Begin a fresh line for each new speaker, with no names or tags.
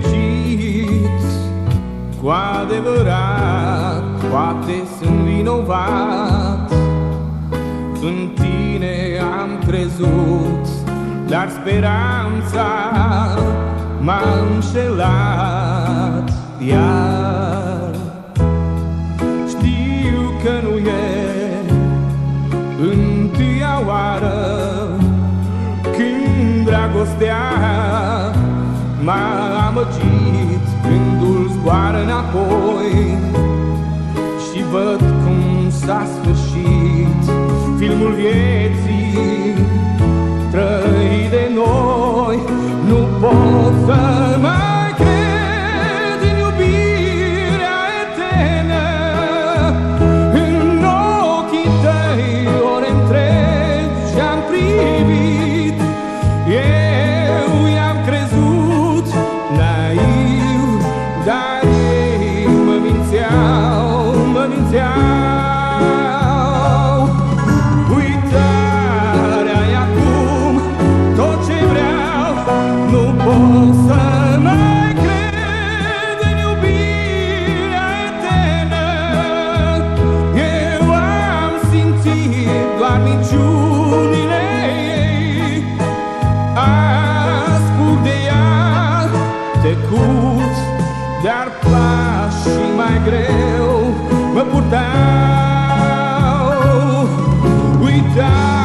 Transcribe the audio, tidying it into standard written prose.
fericit, cu adevărat, poate sunt vinovat. În tine am crezut, dar speranța m-a înșelat iar. Știu că nu e întâia oară când dragostea m-a amăgit. Gândul zboară înapoi și văd cum s-a sfârșit filmul vieții trăit de noi. Nu pot să mai cred în iubirea eternă. În ochii tăi ore întregi am privit. Eu i-am crezut naiv, dar ei mă mințeau, mă mințeau. Uitarea-i acum tot ce vreau. Nu pot să mai cred în iubirea eternă. Eu am simțit doar minciunile ei. Ascult de ea tecut, dar pașii mai greu mă purtau. Uitarea